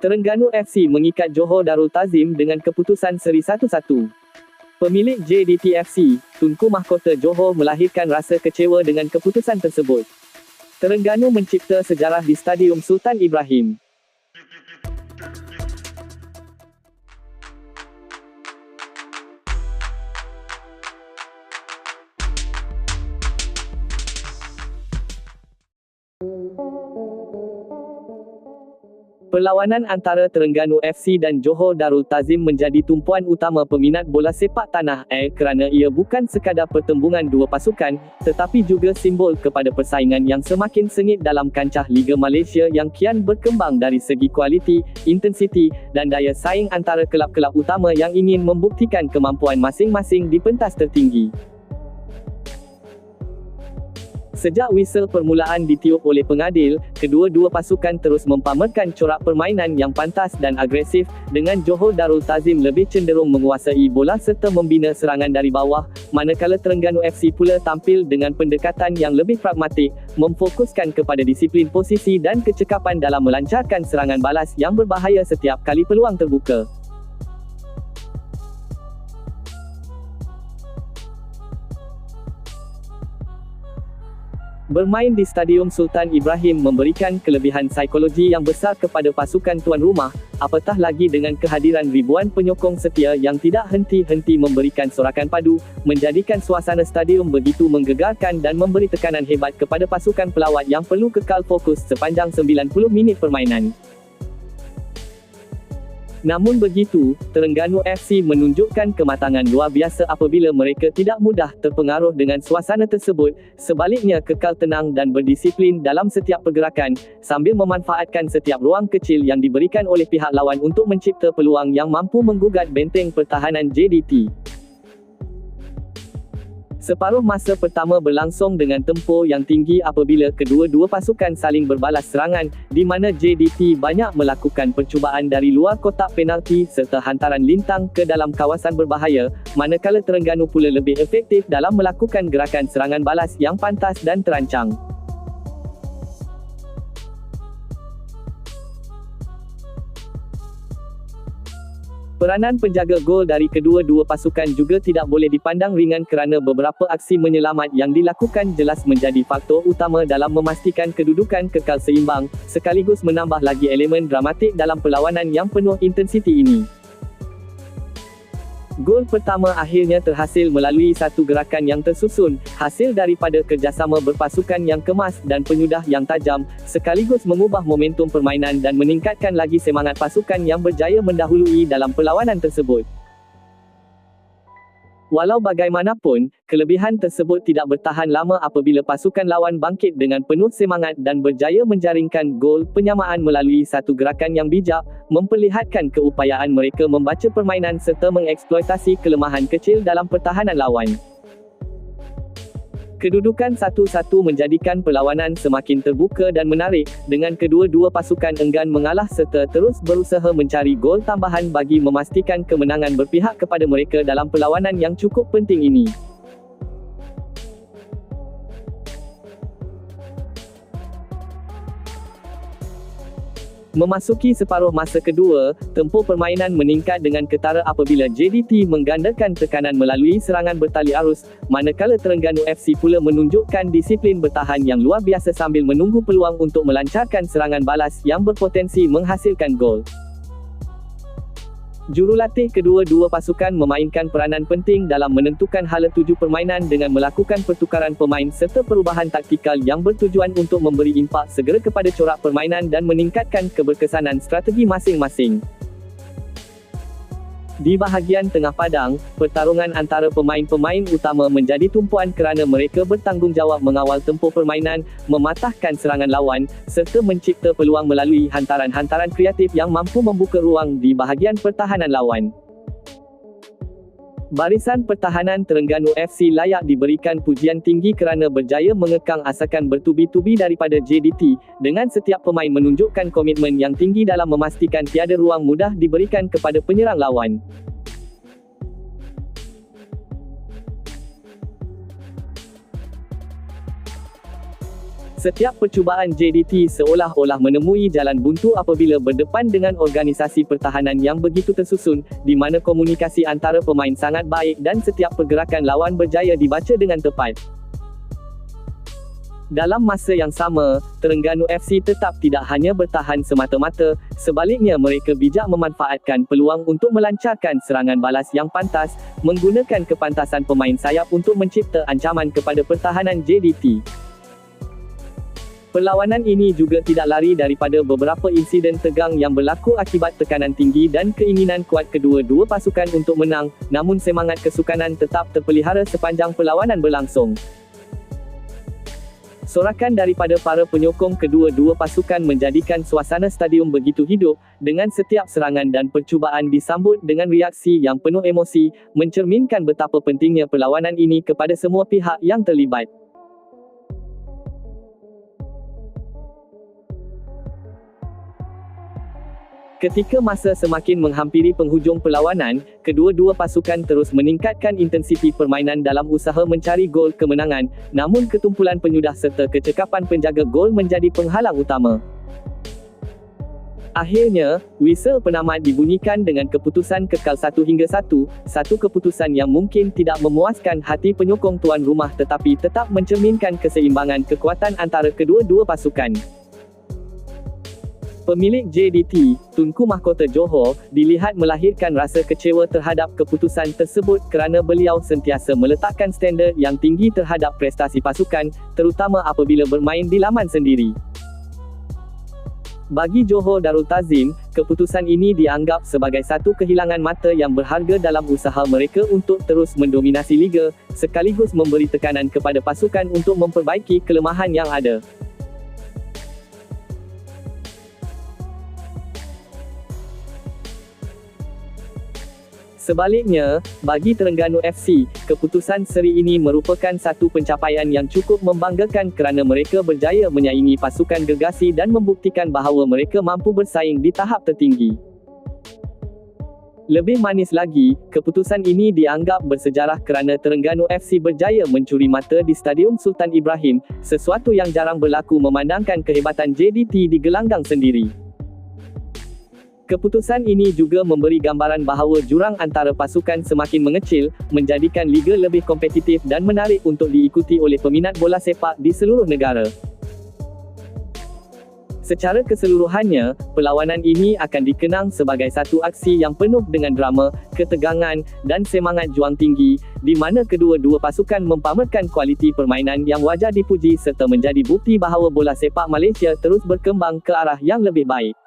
Terengganu FC mengikat Johor Darul Ta'zim dengan keputusan seri 1-1. Pemilik JDT FC, Tunku Mahkota Johor melahirkan rasa kecewa dengan keputusan tersebut. Terengganu mencipta sejarah di Stadium Sultan Ibrahim. Perlawanan antara Terengganu FC dan Johor Darul Ta'zim menjadi tumpuan utama peminat bola sepak tanah air kerana ia bukan sekadar pertembungan dua pasukan, tetapi juga simbol kepada persaingan yang semakin sengit dalam kancah Liga Malaysia yang kian berkembang dari segi kualiti, intensiti, dan daya saing antara kelab-kelab utama yang ingin membuktikan kemampuan masing-masing di pentas tertinggi. Sejak whistle permulaan ditiup oleh pengadil, kedua-dua pasukan terus mempamerkan corak permainan yang pantas dan agresif, dengan Johor Darul Ta'zim lebih cenderung menguasai bola serta membina serangan dari bawah, manakala Terengganu FC pula tampil dengan pendekatan yang lebih pragmatik, memfokuskan kepada disiplin posisi dan kecekapan dalam melancarkan serangan balas yang berbahaya setiap kali peluang terbuka. Bermain di Stadium Sultan Ibrahim memberikan kelebihan psikologi yang besar kepada pasukan tuan rumah, apatah lagi dengan kehadiran ribuan penyokong setia yang tidak henti-henti memberikan sorakan padu, menjadikan suasana stadium begitu menggegarkan dan memberi tekanan hebat kepada pasukan pelawat yang perlu kekal fokus sepanjang 90 minit permainan. Namun begitu, Terengganu FC menunjukkan kematangan luar biasa apabila mereka tidak mudah terpengaruh dengan suasana tersebut, sebaliknya kekal tenang dan berdisiplin dalam setiap pergerakan, sambil memanfaatkan setiap ruang kecil yang diberikan oleh pihak lawan untuk mencipta peluang yang mampu menggugat benteng pertahanan JDT. Separuh masa pertama berlangsung dengan tempo yang tinggi apabila kedua-dua pasukan saling berbalas serangan, di mana JDT banyak melakukan percubaan dari luar kotak penalti serta hantaran lintang ke dalam kawasan berbahaya, manakala Terengganu pula lebih efektif dalam melakukan gerakan serangan balas yang pantas dan terancang. Peranan penjaga gol dari kedua-dua pasukan juga tidak boleh dipandang ringan kerana beberapa aksi menyelamat yang dilakukan jelas menjadi faktor utama dalam memastikan kedudukan kekal seimbang, sekaligus menambah lagi elemen dramatik dalam perlawanan yang penuh intensiti ini. Gol pertama akhirnya terhasil melalui satu gerakan yang tersusun, hasil daripada kerjasama berpasukan yang kemas dan penyudah yang tajam, sekaligus mengubah momentum permainan dan meningkatkan lagi semangat pasukan yang berjaya mendahului dalam perlawanan tersebut. Walau bagaimanapun, kelebihan tersebut tidak bertahan lama apabila pasukan lawan bangkit dengan penuh semangat dan berjaya menjaringkan gol penyamaan melalui satu gerakan yang bijak, memperlihatkan keupayaan mereka membaca permainan serta mengeksploitasi kelemahan kecil dalam pertahanan lawan. Kedudukan 1-1 menjadikan perlawanan semakin terbuka dan menarik, dengan kedua-dua pasukan enggan mengalah serta terus berusaha mencari gol tambahan bagi memastikan kemenangan berpihak kepada mereka dalam perlawanan yang cukup penting ini. Memasuki separuh masa kedua, tempo permainan meningkat dengan ketara apabila JDT menggandakan tekanan melalui serangan bertali arus, manakala Terengganu FC pula menunjukkan disiplin bertahan yang luar biasa sambil menunggu peluang untuk melancarkan serangan balas yang berpotensi menghasilkan gol. Jurulatih kedua-dua pasukan memainkan peranan penting dalam menentukan hala tuju permainan dengan melakukan pertukaran pemain serta perubahan taktikal yang bertujuan untuk memberi impak segera kepada corak permainan dan meningkatkan keberkesanan strategi masing-masing. Di bahagian tengah padang, pertarungan antara pemain-pemain utama menjadi tumpuan kerana mereka bertanggungjawab mengawal tempo permainan, mematahkan serangan lawan, serta mencipta peluang melalui hantaran-hantaran kreatif yang mampu membuka ruang di bahagian pertahanan lawan. Barisan pertahanan Terengganu FC layak diberikan pujian tinggi kerana berjaya mengekang asakan bertubi-tubi daripada JDT, dengan setiap pemain menunjukkan komitmen yang tinggi dalam memastikan tiada ruang mudah diberikan kepada penyerang lawan. Setiap percubaan JDT seolah-olah menemui jalan buntu apabila berdepan dengan organisasi pertahanan yang begitu tersusun, di mana komunikasi antara pemain sangat baik dan setiap pergerakan lawan berjaya dibaca dengan tepat. Dalam masa yang sama, Terengganu FC tetap tidak hanya bertahan semata-mata, sebaliknya mereka bijak memanfaatkan peluang untuk melancarkan serangan balas yang pantas, menggunakan kepantasan pemain sayap untuk mencipta ancaman kepada pertahanan JDT. Perlawanan ini juga tidak lari daripada beberapa insiden tegang yang berlaku akibat tekanan tinggi dan keinginan kuat kedua-dua pasukan untuk menang, namun semangat kesukanan tetap terpelihara sepanjang perlawanan berlangsung. Sorakan daripada para penyokong kedua-dua pasukan menjadikan suasana stadium begitu hidup, dengan setiap serangan dan percubaan disambut dengan reaksi yang penuh emosi, mencerminkan betapa pentingnya perlawanan ini kepada semua pihak yang terlibat. Ketika masa semakin menghampiri penghujung perlawanan, kedua-dua pasukan terus meningkatkan intensiti permainan dalam usaha mencari gol kemenangan, namun ketumpulan penyudah serta kecekapan penjaga gol menjadi penghalang utama. Akhirnya, whistle penamat dibunyikan dengan keputusan kekal 1-1, satu keputusan yang mungkin tidak memuaskan hati penyokong tuan rumah tetapi tetap mencerminkan keseimbangan kekuatan antara kedua-dua pasukan. Pemilik JDT, Tunku Mahkota Johor, dilihat melahirkan rasa kecewa terhadap keputusan tersebut kerana beliau sentiasa meletakkan standard yang tinggi terhadap prestasi pasukan, terutama apabila bermain di laman sendiri. Bagi Johor Darul Ta'zim, keputusan ini dianggap sebagai satu kehilangan mata yang berharga dalam usaha mereka untuk terus mendominasi liga, sekaligus memberi tekanan kepada pasukan untuk memperbaiki kelemahan yang ada. Sebaliknya, bagi Terengganu FC, keputusan seri ini merupakan satu pencapaian yang cukup membanggakan kerana mereka berjaya menyaingi pasukan gergasi dan membuktikan bahawa mereka mampu bersaing di tahap tertinggi. Lebih manis lagi, keputusan ini dianggap bersejarah kerana Terengganu FC berjaya mencuri mata di Stadium Sultan Ibrahim, sesuatu yang jarang berlaku memandangkan kehebatan JDT di gelanggang sendiri. Keputusan ini juga memberi gambaran bahawa jurang antara pasukan semakin mengecil, menjadikan liga lebih kompetitif dan menarik untuk diikuti oleh peminat bola sepak di seluruh negara. Secara keseluruhannya, perlawanan ini akan dikenang sebagai satu aksi yang penuh dengan drama, ketegangan, dan semangat juang tinggi, di mana kedua-dua pasukan mempamerkan kualiti permainan yang wajar dipuji serta menjadi bukti bahawa bola sepak Malaysia terus berkembang ke arah yang lebih baik.